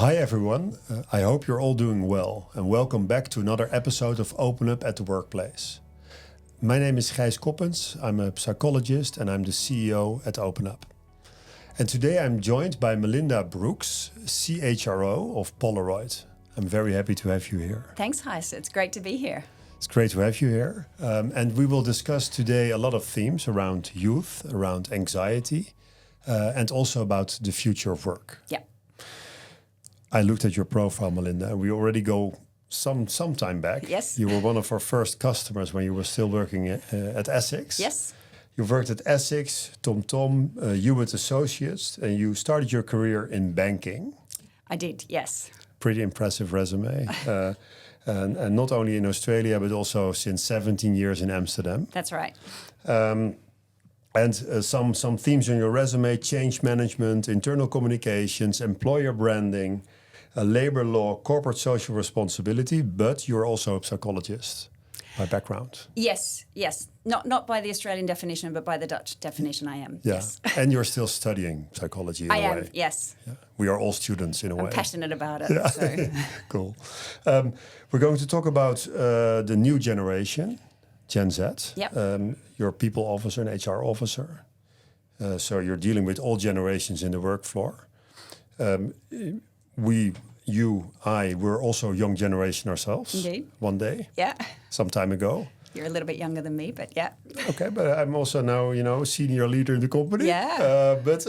Hi everyone, I hope you're all doing well and welcome back to another episode of OpenUp at the Workplace. My name is Gijs Coppens, I'm a psychologist and I'm the CEO at OpenUp. And today I'm joined by Melinda Brooks, CHRO of Polaroid. I'm very happy to have you here. Thanks, Gijs. It's great to be here. It's great to have you here. And we will discuss today a lot of themes around youth, around anxiety, and also about the future of work. Yeah. I looked at your profile, Melinda, and we already go some time back. Yes. You were one of our first customers when you were still working at Essex. Yes. You worked at Essex, TomTom, Hewitt Associates, and you started your career in banking. I did, yes. Pretty impressive resume. And not only in Australia, but also since 17 years in Amsterdam. That's right. And some themes on your resume: change management, internal communications, employer branding, labor law, corporate social responsibility, but you're also a psychologist by background. Yes. Not by the Australian definition, but by the Dutch definition I am. Yeah. Yes. And you're still studying psychology in a way. I am, yes. Yeah. We are all students in a way. I'm passionate about it. Yeah. So. Cool. We're going to talk about the new generation, Gen Z. Yep. You're a people officer and HR officer. So you're dealing with all generations in the work floor. We're also a young generation ourselves. Indeed. One day. Yeah. Some time ago. You're a little bit younger than me, but yeah. Okay, but I'm also now, a senior leader in the company. Yeah. But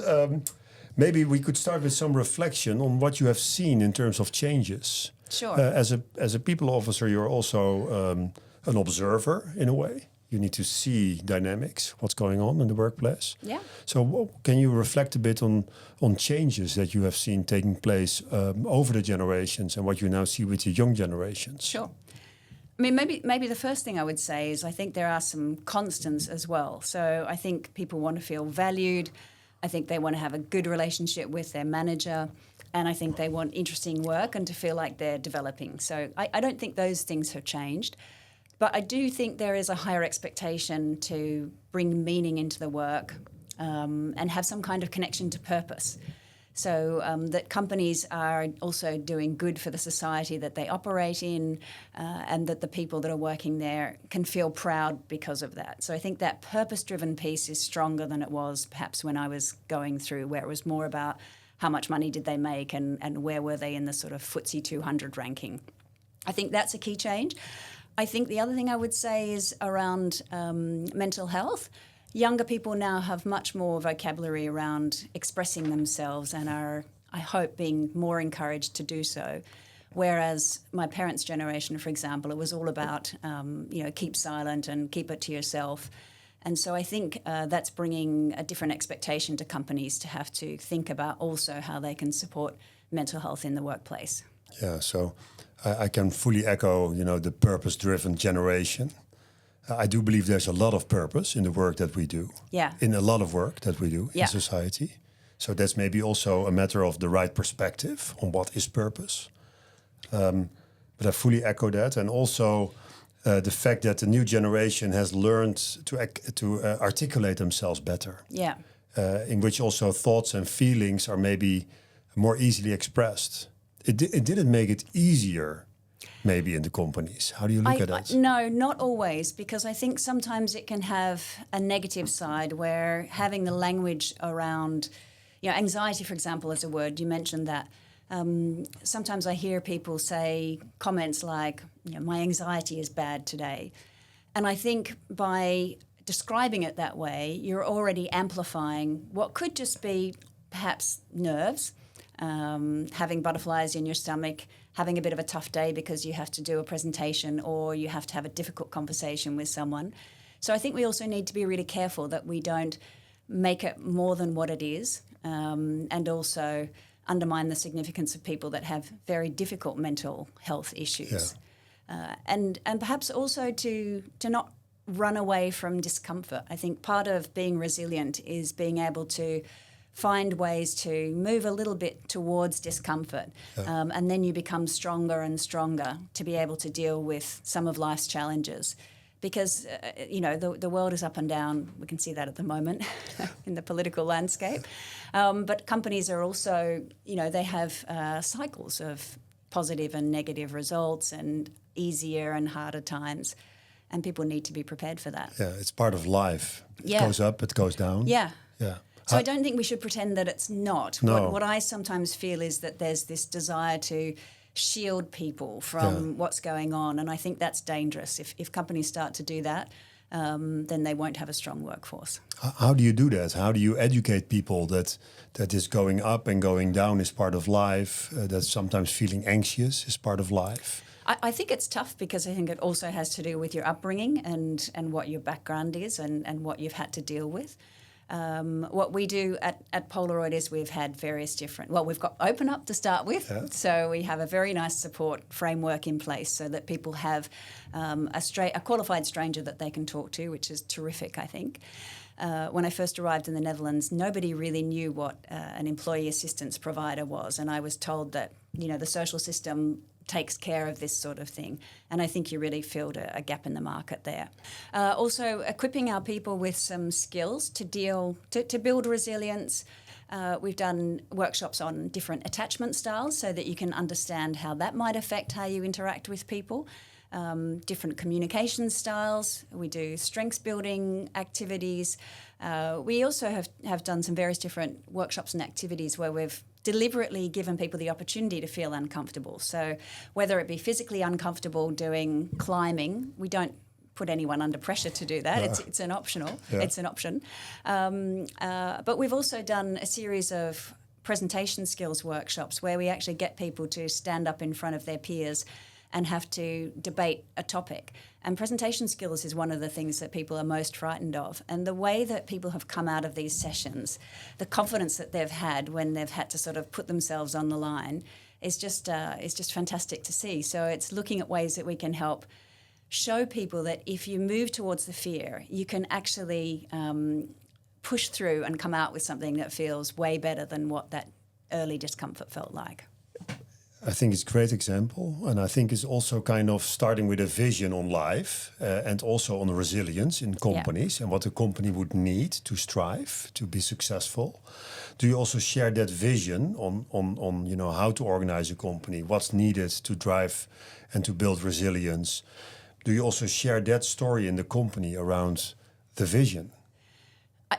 maybe we could start with some reflection on what you have seen in terms of changes. Sure. As a people officer, you're also an observer in a way. You need to see dynamics, what's going on in the workplace. Yeah. So can you reflect a bit on changes that you have seen taking place over the generations and what you now see with the young generations? Sure. I mean, maybe the first thing I would say is I think there are some constants as well. So I think people want to feel valued. I think they want to have a good relationship with their manager. And I think they want interesting work and to feel like they're developing. So I don't think those things have changed. But I do think there is a higher expectation to bring meaning into the work and have some kind of connection to purpose. So that companies are also doing good for the society that they operate in and that the people that are working there can feel proud because of that. So I think that purpose-driven piece is stronger than it was perhaps when I was going through, where it was more about how much money did they make and where were they in the sort of FTSE 200 ranking. I think that's a key change. I think the other thing I would say is around mental health. Younger people now have much more vocabulary around expressing themselves and are, I hope, being more encouraged to do so. Whereas my parents' generation, for example, it was all about, keep silent and keep it to yourself. And so I think that's bringing a different expectation to companies to have to think about also how they can support mental health in the workplace. Yeah, so I can fully echo, the purpose-driven generation. I do believe there's a lot of purpose in the work that we do. Yeah. In a lot of work that we do in society. So that's maybe also a matter of the right perspective on what is purpose. But I fully echo that. And also the fact that the new generation has learned to articulate themselves better. Yeah. In which also thoughts and feelings are maybe more easily expressed. It didn't make it easier, maybe, in the companies. How do you look at that? No, not always, because I think sometimes it can have a negative side where having the language around, anxiety, for example, is a word. You mentioned that. Sometimes I hear people say comments like, my anxiety is bad today. And I think by describing it that way, you're already amplifying what could just be perhaps nerves, having butterflies in your stomach, having a bit of a tough day because you have to do a presentation or you have to have a difficult conversation with someone. So I think we also need to be really careful that we don't make it more than what it is and also undermine the significance of people that have very difficult mental health issues. Yeah. And perhaps also to not run away from discomfort. I think part of being resilient is being able to find ways to move a little bit towards discomfort. Yeah. And then you become stronger and stronger to be able to deal with some of life's challenges. because, the world is up and down. We can see that at the moment in the political landscape. But companies are also, they have cycles of positive and negative results and easier and harder times. And people need to be prepared for that. Yeah, it's part of life. It goes up, it goes down. Yeah. Yeah. So I don't think we should pretend that it's not. No. What I sometimes feel is that there's this desire to shield people from what's going on. And I think that's dangerous. If companies start to do that, then they won't have a strong workforce. How do you do that? How do you educate people that is going up and going down is part of life, that sometimes feeling anxious is part of life? I think it's tough because I think it also has to do with your upbringing and what your background is and what you've had to deal with. What we do at Polaroid is we've had various different... Well, we've got OpenUp to start with. Yeah. So we have a very nice support framework in place so that people have a qualified stranger that they can talk to, which is terrific, I think. When I first arrived in the Netherlands, nobody really knew what an employee assistance provider was. And I was told that, the social system takes care of this sort of thing. And I think you really filled a gap in the market there. Also, equipping our people with some skills to build resilience. We've done workshops on different attachment styles so that you can understand how that might affect how you interact with people. Different communication styles. We do strengths building activities. We also have done some various different workshops and activities where we've deliberately given people the opportunity to feel uncomfortable. So whether it be physically uncomfortable doing climbing, we don't put anyone under pressure to do that. It's an optional. Yeah. It's an option. But we've also done a series of presentation skills workshops where we actually get people to stand up in front of their peers and have to debate a topic. And presentation skills is one of the things that people are most frightened of. And the way that people have come out of these sessions, the confidence that they've had when they've had to sort of put themselves on the line is just fantastic to see. So it's looking at ways that we can help show people that if you move towards the fear, you can actually push through and come out with something that feels way better than what that early discomfort felt like. I think it's a great example. And I think it's also kind of starting with a vision on life and also on resilience in companies and what a company would need to strive to be successful. Do you also share that vision on how to organize a company, what's needed to drive and to build resilience? Do you also share that story in the company around the vision?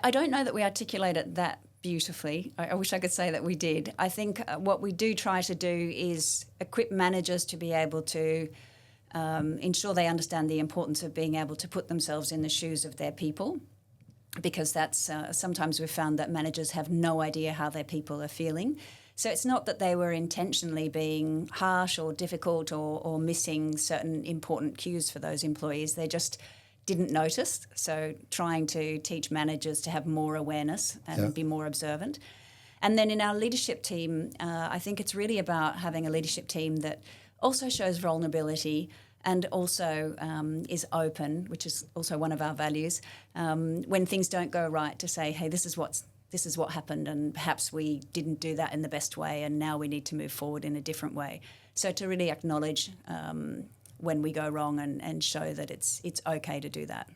I don't know that we articulate it that beautifully. I wish I could say that we did. I think what we do try to do is equip managers to be able to ensure they understand the importance of being able to put themselves in the shoes of their people, because that's sometimes we've found that managers have no idea how their people are feeling. So it's not that they were intentionally being harsh or difficult or missing certain important cues for those employees. They just didn't notice. So trying to teach managers to have more awareness and be more observant. And then in our leadership team, I think it's really about having a leadership team that also shows vulnerability and also is open, which is also one of our values. When things don't go right, to say, hey, this is what happened, and perhaps we didn't do that in the best way, and now we need to move forward in a different way. So to really acknowledge when we go wrong and show that it's okay to do that.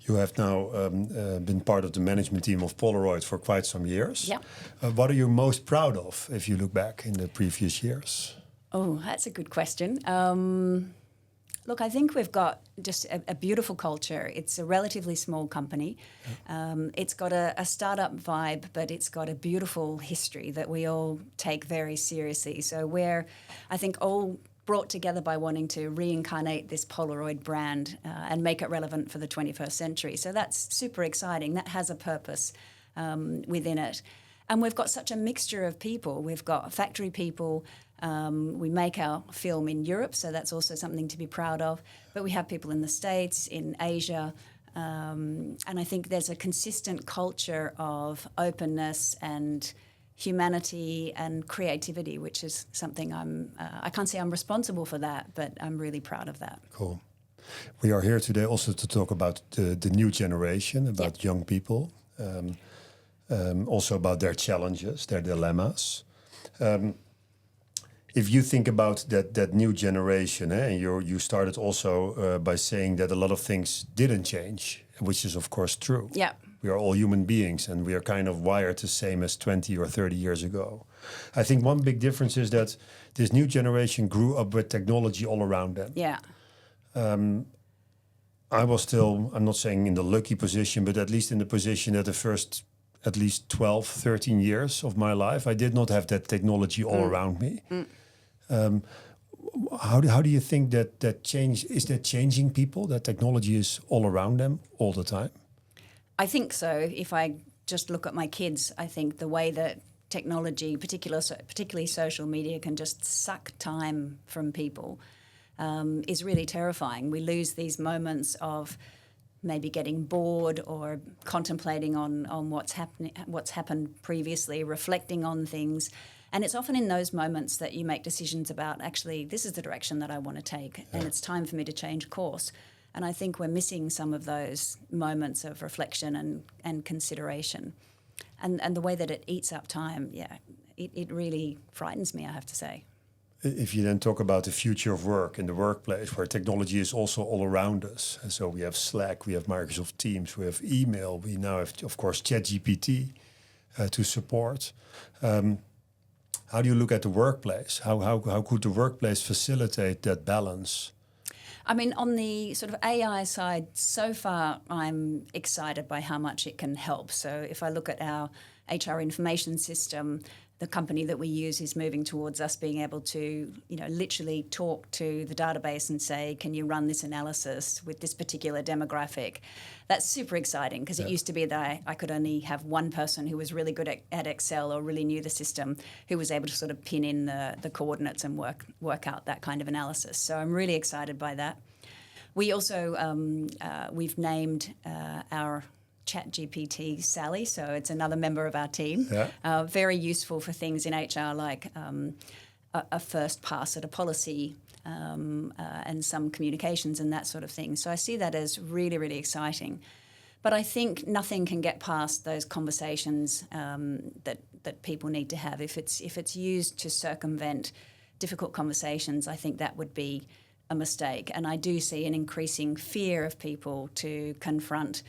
You have now been part of the management team of Polaroid for quite some years. Yeah. What are you most proud of if you look back in the previous years? Oh, that's a good question. Look, I think we've got just a beautiful culture. It's a relatively small company. It's got a startup vibe, but it's got a beautiful history that we all take very seriously. So we're, I think, all brought together by wanting to reincarnate this Polaroid brand and make it relevant for the 21st century. So that's super exciting. That has a purpose within it. And we've got such a mixture of people. We've got factory people. We make our film in Europe, so that's also something to be proud of. But we have people in the States, in Asia, and I think there's a consistent culture of openness and humanity and creativity, which is something I can't say I'm responsible for that, but I'm really proud of that. Cool. We are here today also to talk about the new generation, about young people, also about their challenges, their dilemmas. if you think about that new generation, and you started also by saying that a lot of things didn't change, which is of course true. Yeah. We are all human beings, and we are kind of wired the same as 20 or 30 years ago. I think one big difference is that this new generation grew up with technology all around them. Yeah. I was still, I'm not saying in the lucky position, but at least in the position that the first at least 12, 13 years of my life, I did not have that technology all around me. How do you think that change, is that changing people, that technology is all around them all the time? I think so. If I just look at my kids, I think the way that technology, particularly social media, can just suck time from people is really terrifying. We lose these moments of maybe getting bored or contemplating on what's happened previously, reflecting on things. And it's often in those moments that you make decisions about, actually, this is the direction that I want to take, and it's time for me to change course. And I think we're missing some of those moments of reflection and consideration. And the way that it eats up time, it really frightens me, I have to say. If you then talk about the future of work in the workplace, where technology is also all around us. And so we have Slack, we have Microsoft Teams, we have email, we now have, of course, ChatGPT to support. How do you look at the workplace? How could the workplace facilitate that balance? I mean, on the sort of AI side, so far I'm excited by how much it can help. So if I look at our HR information system, the company that we use is moving towards us being able to, literally talk to the database and say, can you run this analysis with this particular demographic? That's super exciting because it used to be that I could only have one person who was really good at Excel or really knew the system who was able to sort of pin in the coordinates and work out that kind of analysis. So I'm really excited by that. We also, we've named our ChatGPT Sally, so it's another member of our team. Very useful for things in HR like a first pass at a policy and some communications and that sort of thing. So I see that as really, really exciting. But I think nothing can get past those conversations that people need to have. If it's used to circumvent difficult conversations, I think that would be a mistake. And I do see an increasing fear of people to confront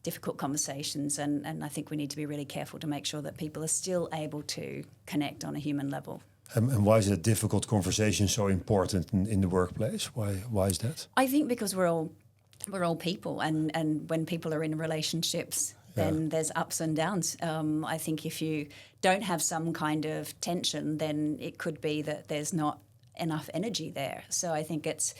difficult conversations, and I think we need to be really careful to make sure that people are still able to connect on a human level. And why is a difficult conversation so important in the workplace? Why is that? I think because we're all people, and when people are in relationships, then there's ups and downs. I think if you don't have some kind of tension, then it could be that there's not enough energy there. So I think it's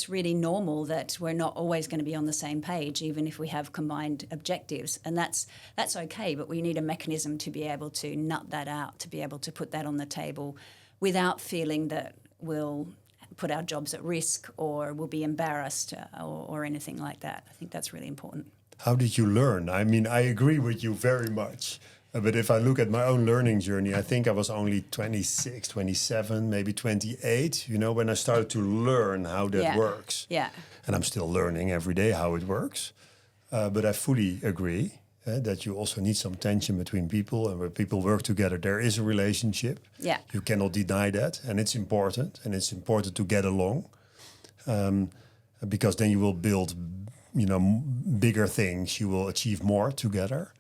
really normal that we're not always going to be on the same page, even if we have combined objectives, and that's okay. But we need a mechanism to be able to nut that out, to be able to put that on the table, without feeling that we'll put our jobs at risk or we'll be embarrassed or anything like that. I think that's really important. How did you learn? I mean, I agree with you very much. But if I look at my own learning journey, I think I was only 26, 27, maybe 28, when I started to learn how that works. Yeah. And I'm still learning every day how it works. But I fully agree that you also need some tension between people. And when people work together, there is a relationship. Yeah. You cannot deny that. And it's important. And it's important to get along. Because then you will build, bigger things. You will achieve more together.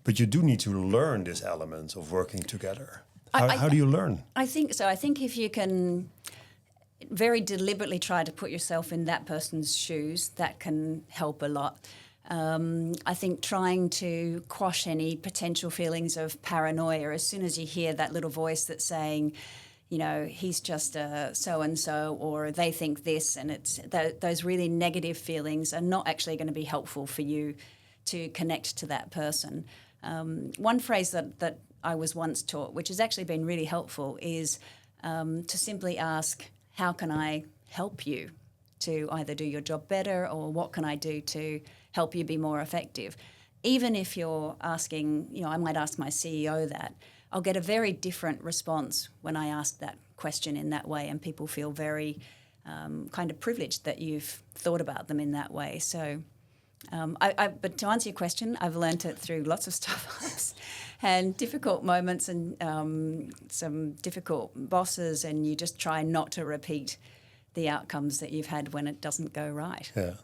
But you do need to learn this element of working together. How do you learn? I think so. I think if you can very deliberately try to put yourself in that person's shoes, that can help a lot. I think trying to quash any potential feelings of paranoia as soon as you hear that little voice that's saying, he's just a so-and-so, or they think this, and it's those really negative feelings are not actually going to be helpful for you to connect to that person. One phrase that I was once taught, which has actually been really helpful, is to simply ask, how can I help you to either do your job better, or what can I do to help you be more effective? Even if you're asking, I might ask my CEO that, I'll get a very different response when I ask that question in that way, and people feel very kind of privileged that you've thought about them in that way. So But to answer your question, I've learned it through lots of startups and difficult moments and some difficult bosses, and you just try not to repeat the outcomes that you've had when it doesn't go right. Yeah,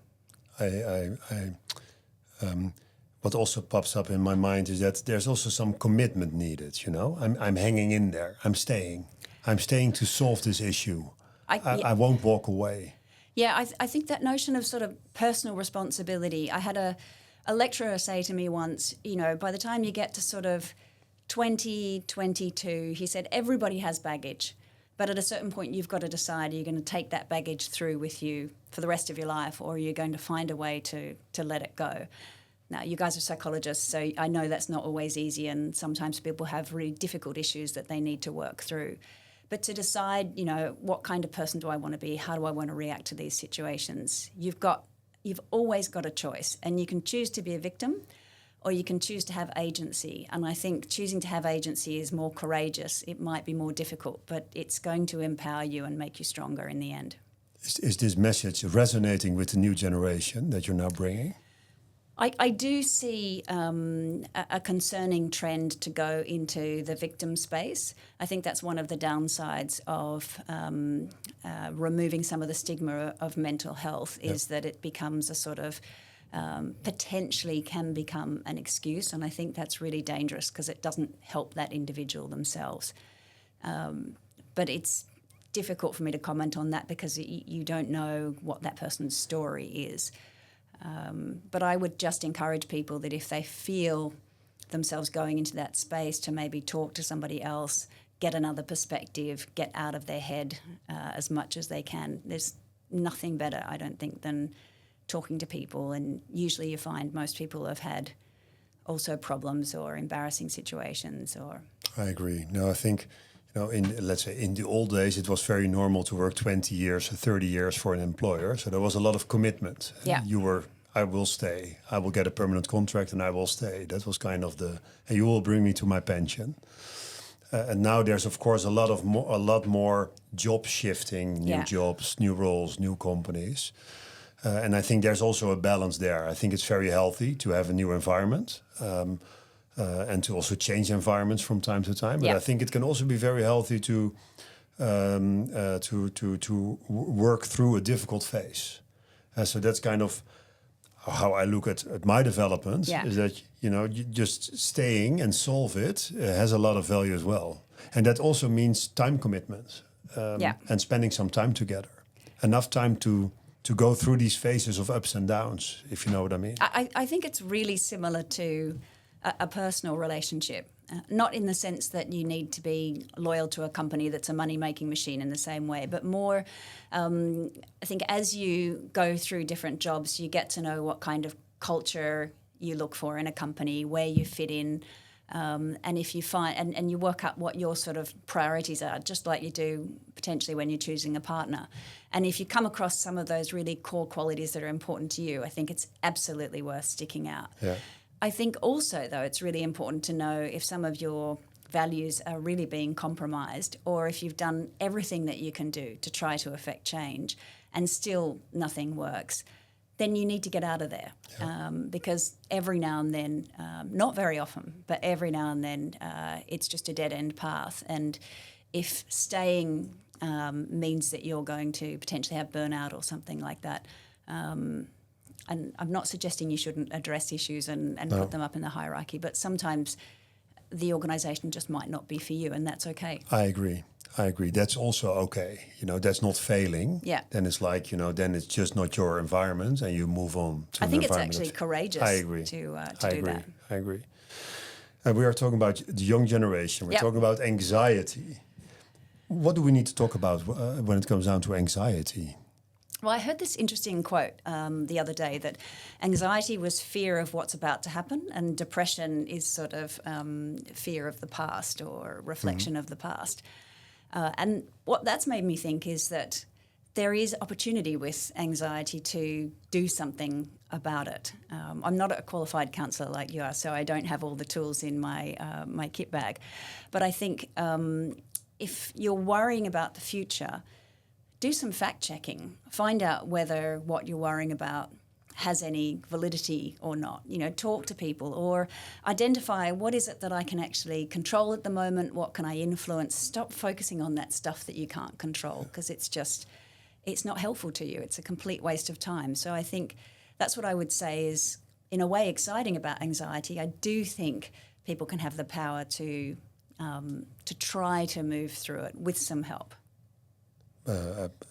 what also pops up in my mind is that there's also some commitment needed. You know, I'm hanging in there. I'm staying to solve this issue. I won't walk away. Yeah, I think that notion of sort of personal responsibility. I had a lecturer say to me once, you know, by the time you get to sort of 2022, he said, everybody has baggage. But at a certain point, you've got to decide, are you going to take that baggage through with you for the rest of your life, or are you going to find a way to let it go? Now, you guys are psychologists, so I know that's not always easy, and sometimes people have really difficult issues that they need to work through. But to decide, you know, what kind of person do I want to be? How do I want to react to these situations? You've always got a choice, and you can choose to be a victim, or you can choose to have agency. And I think choosing to have agency is more courageous. It might be more difficult, but it's going to empower you and make you stronger in the end. Is this message resonating with the new generation that you're now bringing? I do see a concerning trend to go into the victim space. I think that's one of the downsides of removing some of the stigma of mental health is that it becomes a sort of potentially can become an excuse, and I think that's really dangerous because it doesn't help that individual themselves. But it's difficult for me to comment on that because you don't know what that person's story is. But I would just encourage people that if they feel themselves going into that space to maybe talk to somebody else, get another perspective, get out of their head as much as they can. There's nothing better, I don't think, than talking to people. And usually you find most people have had also problems or embarrassing situations. I agree. No, I think, you know, let's say in the old days, it was very normal to work 20 years or 30 years for an employer. So there was a lot of commitment. Yeah. I will stay. I will get a permanent contract and I will stay. That was kind of and you will bring me to my pension. And now there's, of course, a lot more job shifting, new jobs, new roles, new companies. And I think there's also a balance there. I think it's very healthy to have a new environment and to also change environments from time to time. But I think it can also be very healthy to work through a difficult phase. So that's kind of how I look at my development, is that, you know, just staying and solve it has a lot of value as well. And that also means time commitment and spending some time together. Enough time to go through these phases of ups and downs, if you know what I mean. I think it's really similar to a personal relationship. Not in the sense that you need to be loyal to a company that's a money-making machine in the same way, but more, I think as you go through different jobs, you get to know what kind of culture you look for in a company, where you fit in, and if you find, and you work out what your sort of priorities are, just like you do potentially when you're choosing a partner. And if you come across some of those really core qualities that are important to you, I think it's absolutely worth sticking out. Yeah. I think also, though, it's really important to know if some of your values are really being compromised, or if you've done everything that you can do to try to affect change and still nothing works, then you need to get out of there. Because every now and then, not very often, but every now and then, it's just a dead-end path. And if staying means that you're going to potentially have burnout or something like that, and I'm not suggesting you shouldn't address issues and put them up in the hierarchy, but sometimes the organisation just might not be for you, and that's okay. I agree. That's also okay. You know, that's not failing. Yeah. Then it's like, you know, then it's just not your environment and you move on to I an think it's environment. actually courageous I agree. to do that. I agree. And we are talking about the young generation. We're talking about anxiety. What do we need to talk about when it comes down to anxiety? Well, I heard this interesting quote the other day that anxiety was fear of what's about to happen, and depression is sort of fear of the past or reflection of the past. And what that's made me think is that there is opportunity with anxiety to do something about it. I'm not a qualified counsellor like you are, so I don't have all the tools in my kit bag. But I think if you're worrying about the future, do some fact checking. Find out whether what you're worrying about has any validity or not. You know, talk to people or identify what is it that I can actually control at the moment, what can I influence. Stop focusing on that stuff that you can't control, because it's not helpful to you. It's a complete waste of time. So I think that's what I would say is, in a way, exciting about anxiety. I do think people can have the power to try to move through it with some help.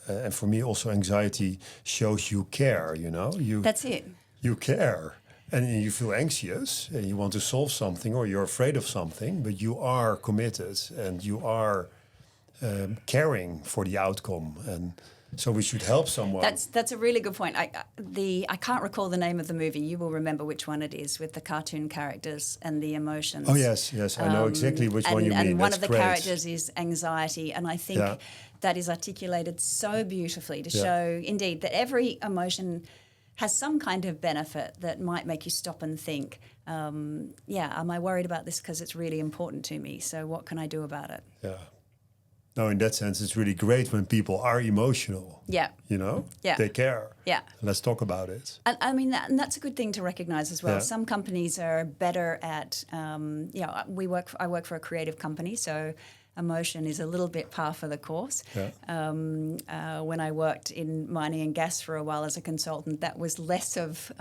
And for me, also, anxiety shows you care. You know, That's it. You care, and you feel anxious, and you want to solve something, or you're afraid of something, but you are committed, and you are caring for the outcome, and so we should help someone. That's a really good point. I can't recall the name of the movie. You will remember which one it is, with the cartoon characters and the emotions. Oh yes, I know exactly which one you mean. And one That's of the great. characters is anxiety, and I think that is articulated so beautifully to show, indeed, that every emotion has some kind of benefit that might make you stop and think, am I worried about this because it's really important to me? So what can I do about it? Yeah. No, in that sense, it's really great when people are emotional. Yeah. You know? Yeah. They care. Yeah. Let's talk about it. And I mean, and that's a good thing to recognize as well. Yeah. Some companies are better at, I work for a creative company, so emotion is a little bit par for the course. Yeah. When I worked in mining and gas for a while as a consultant, that was less of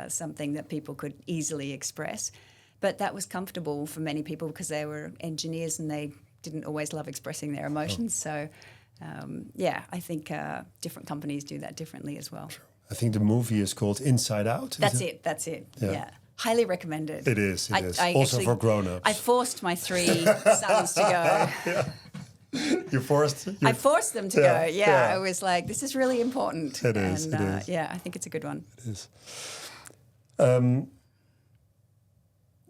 something that people could easily express. But that was comfortable for many people because they were engineers and they didn't always love expressing their emotions. So, I think different companies do that differently as well. Sure. I think the movie is called Inside Out. That's it. Yeah. Highly recommended. It is. I Also actually, for grown-ups. I forced my 3 sons to go. I forced them to go. Yeah, I was like, this is really important. It is. Yeah, I think it's a good one. It is.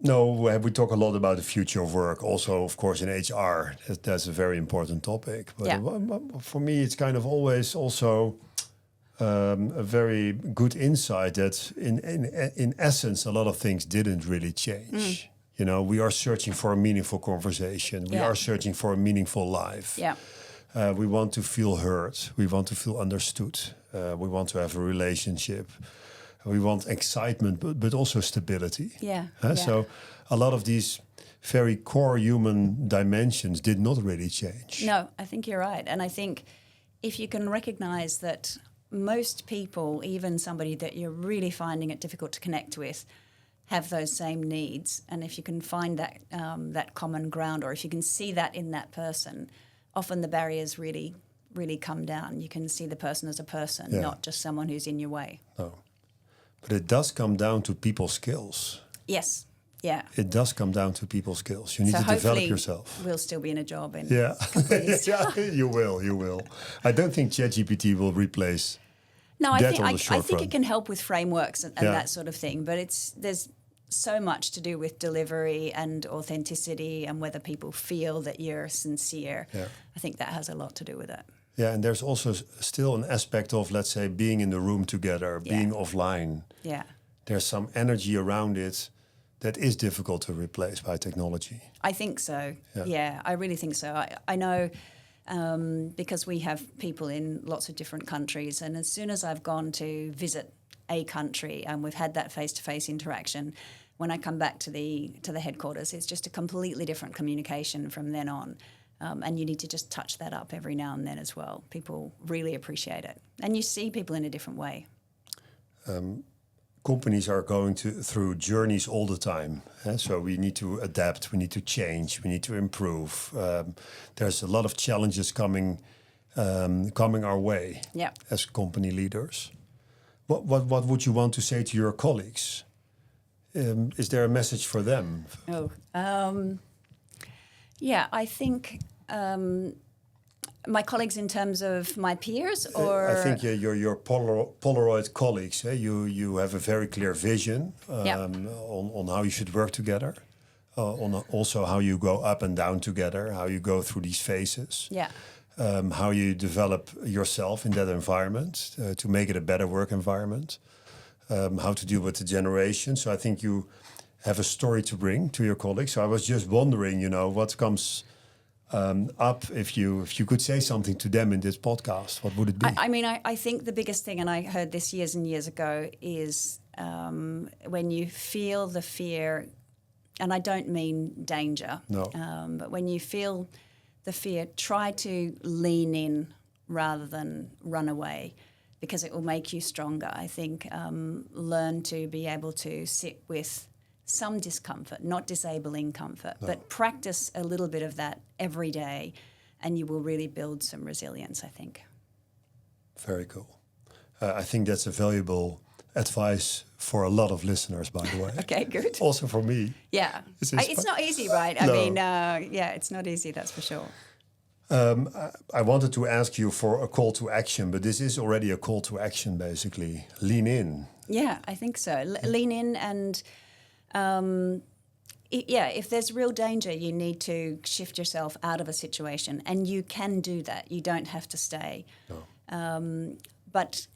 We talk a lot about the future of work. Also, of course, in HR, that's a very important topic. But for me, it's kind of always also a very good insight that in essence, a lot of things didn't really change. You know, we are searching for a meaningful conversation. We are searching for a meaningful life. Yeah. We want to feel heard. We want to feel understood. We want to have a relationship. We want excitement, but also stability. Yeah. So a lot of these very core human dimensions did not really change. No, I think you're right. And I think if you can recognize that most people, even somebody that you're really finding it difficult to connect with, have those same needs, and if you can find that common ground, or if you can see that in that person, often the barriers really, really come down. You can see the person as a person, not just someone who's in your way. No. But it does come down to people's skills. Yes, yeah. It does come down to people's skills. You need to develop yourself. We'll still be in a job. You will. I don't think ChatGPT will replace. No, I think I think it can help with frameworks and that sort of thing. But there's so much to do with delivery and authenticity and whether people feel that you're sincere. Yeah. I think that has a lot to do with it. Yeah, and there's also still an aspect of, let's say, being in the room together, being offline. Yeah. There's some energy around it that is difficult to replace by technology. I think so. Yeah, I really think so. I know because we have people in lots of different countries, and as soon as I've gone to visit a country and we've had that face-to-face interaction, when I come back to the headquarters, it's just a completely different communication from then on. And you need to just touch that up every now and then as well. People really appreciate it. And you see people in a different way. Companies are going through journeys all the time. So we need to adapt, we need to change, we need to improve. There's a lot of challenges coming our way as company leaders. What would you want to say to your colleagues? Is there a message for them? I think my colleagues in terms of my peers, or I think your Polaroid colleagues. You have a very clear vision on how you should work together, on also how you go up and down together, how you go through these phases, how you develop yourself in that environment to make it a better work environment, how to deal with the generation. So I think you have a story to bring to your colleagues. So I was just wondering, what comes up, if you could say something to them in this podcast, what would it be? I think the biggest thing, and I heard this years and years ago, is when you feel the fear, and I don't mean danger, but when you feel the fear, try to lean in rather than run away, because it will make you stronger. I think learn to be able to sit with some discomfort, not disabling comfort, but practice a little bit of that every day, and you will really build some resilience, I think. Very cool. I think that's a valuable advice for a lot of listeners, by the way. Okay, good. Also for me. Yeah. It's not easy, right? It's not easy, that's for sure. I wanted to ask you for a call to action, but this is already a call to action, basically. Lean in. Yeah, I think so. Lean in and... if there's real danger, you need to shift yourself out of a situation, and you can do that. You don't have to stay. No. But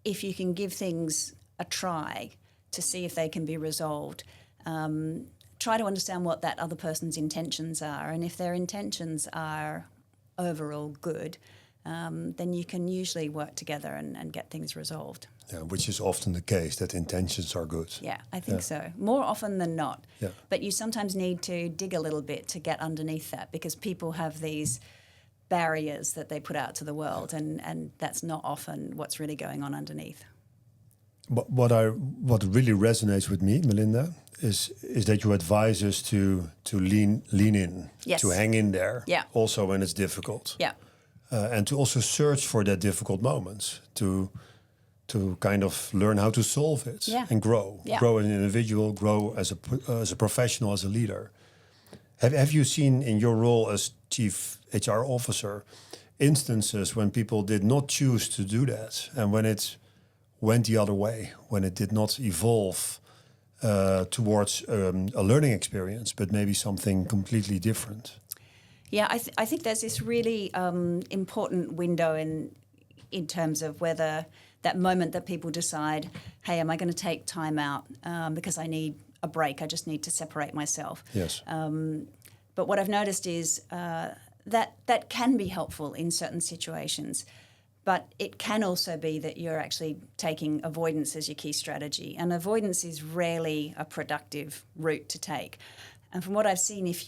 if you can give things a try to see if they can be resolved, try to understand what that other person's intentions are, and if their intentions are overall good, then you can usually work together and get things resolved. Yeah, which is often the case, that intentions are good. Yeah, I think so. More often than not. Yeah. But you sometimes need to dig a little bit to get underneath that, because people have these barriers that they put out to the world, and that's not often what's really going on underneath. What really resonates with me, Melinda, is that you advise us to lean in, yes, to hang in there, also when it's difficult. Yeah. And to also search for that difficult moments, to kind of learn how to solve it and grow. Yeah. Grow as an individual, grow as a professional, as a leader. Have you seen in your role as Chief HR Officer instances when people did not choose to do that, and when it went the other way, when it did not evolve towards a learning experience, but maybe something completely different? Yeah, I think there's this really important window in terms of whether that moment that people decide, hey, am I going to take time out because I need a break, I just need to separate myself. Yes. But what I've noticed is that can be helpful in certain situations, but it can also be that you're actually taking avoidance as your key strategy, and avoidance is rarely a productive route to take. And from what I've seen, if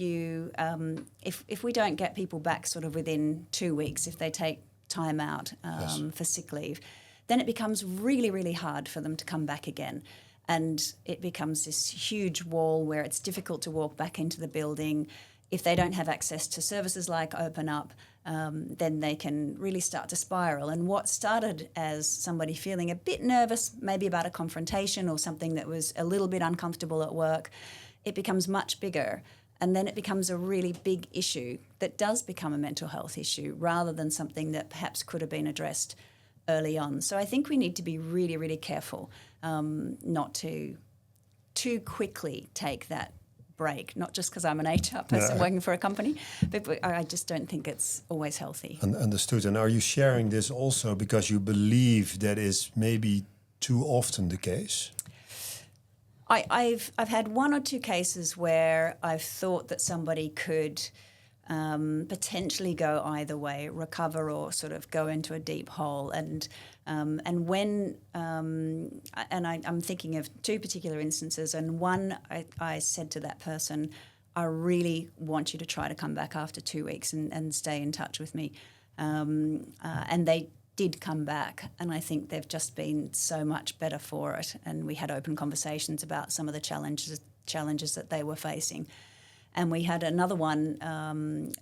we don't get people back sort of within 2 weeks, if they take time out for sick leave, then it becomes really, really hard for them to come back again. And it becomes this huge wall where it's difficult to walk back into the building. If they don't have access to services like OpenUp, then they can really start to spiral. And what started as somebody feeling a bit nervous, maybe about a confrontation or something that was a little bit uncomfortable at work, it becomes much bigger. And then it becomes a really big issue that does become a mental health issue rather than something that perhaps could have been addressed early on. So I think we need to be really, really careful not to too quickly take that break, not just because I'm an HR person working for a company, but I just don't think it's always healthy. Understood. And are you sharing this also because you believe that is maybe too often the case? I've had 1 or 2 cases where I've thought that somebody could potentially go either way, recover or sort of go into a deep hole. And when I'm thinking of 2 particular instances, and one I said to that person, I really want you to try to come back after 2 weeks and stay in touch with me. And they did come back, and I think they've just been so much better for it. And we had open conversations about some of the challenges that they were facing. And we had another one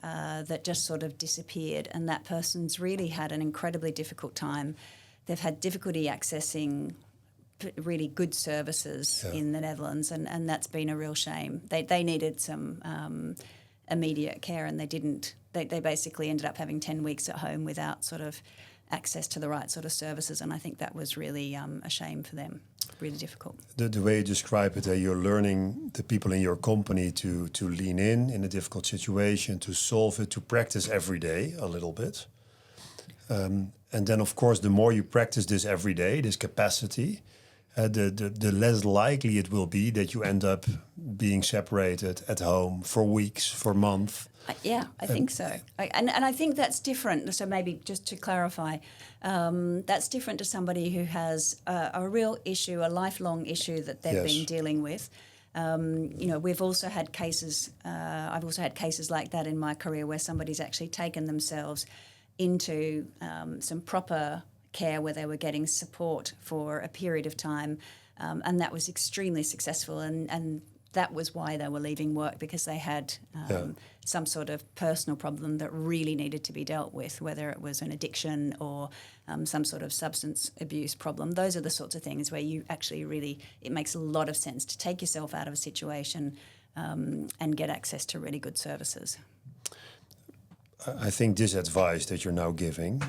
that just sort of disappeared, and that person's really had an incredibly difficult time. They've had difficulty accessing really good services in the Netherlands, and that's been a real shame. They needed some immediate care, and they didn't. They basically ended up having 10 weeks at home without sort of access to the right sort of services, and I think that was really a shame for them. Really difficult. The way you describe it, you're learning the people in your company to lean in a difficult situation, to solve it, to practice every day a little bit. And then, of course, the more you practice this every day, this capacity, the less likely it will be that you end up being separated at home for weeks, for months. I think so. And I think that's different. So maybe just to clarify, that's different to somebody who has a real issue, a lifelong issue that they've been dealing with. We've also had cases, I've also had cases like that in my career where somebody's actually taken themselves into some proper care where they were getting support for a period of time, and that was extremely successful, and that was why they were leaving work, because they had some sort of personal problem that really needed to be dealt with, whether it was an addiction or some sort of substance abuse problem. Those are the sorts of things where you actually really, it makes a lot of sense to take yourself out of a situation and get access to really good services. I think this advice that you're now giving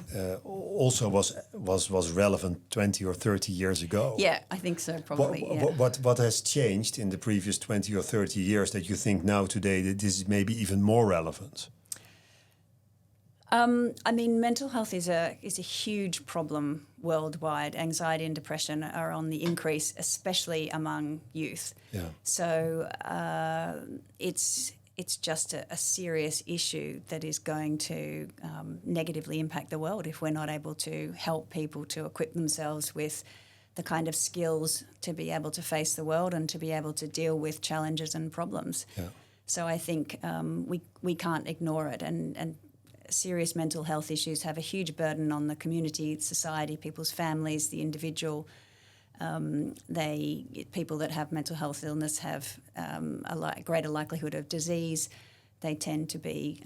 also was relevant 20 or 30 years ago. Yeah, I think so, probably. What has changed in the previous 20 or 30 years that you think now today that this is maybe even more relevant? Mental health is a huge problem worldwide. Anxiety and depression are on the increase, especially among youth. Yeah. So it's just a serious issue that is going to negatively impact the world if we're not able to help people to equip themselves with the kind of skills to be able to face the world and to be able to deal with challenges and problems. Yeah. So I think we can't ignore it, and serious mental health issues have a huge burden on the community, society, people's families, the individual. People that have mental health illness have a greater likelihood of disease. They tend to be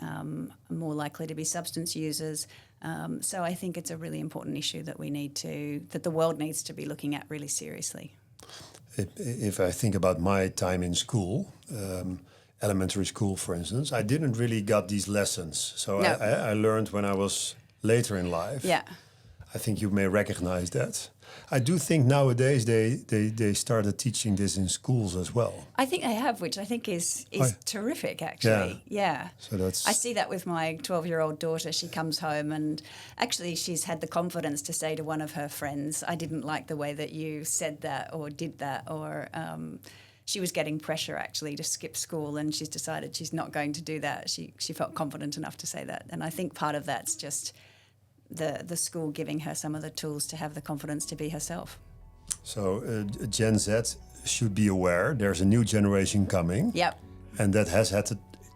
more likely to be substance users. So I think it's a really important issue that the world needs to be looking at really seriously. If I think about my time in school, elementary school, for instance, I didn't really got these lessons. So no. I learned when I was later in life. Yeah. I think you may recognize that. I do think nowadays they started teaching this in schools as well. I think they have, which I think is terrific, actually. Yeah. So that's. I see that with my 12-year-old daughter. She comes home and actually she's had the confidence to say to one of her friends, "I didn't like the way that you said that or did that," or she was getting pressure actually to skip school, and she's decided she's not going to do that. She felt confident enough to say that, and I think part of that's just the school giving her some of the tools to have the confidence to be herself. So Gen Z should be aware there's a new generation coming. Yep. And that has had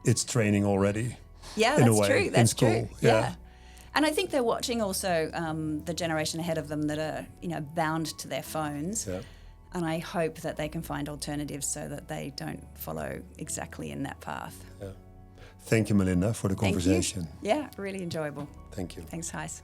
its training already. Yeah, that's true. That's in school. True. Yeah. And I think they're watching also the generation ahead of them that are, bound to their phones. Yeah. And I hope that they can find alternatives so that they don't follow exactly in that path. Yeah. Thank you, Melinda, for the conversation. Yeah, really enjoyable. Thank you. Thanks, Gijs.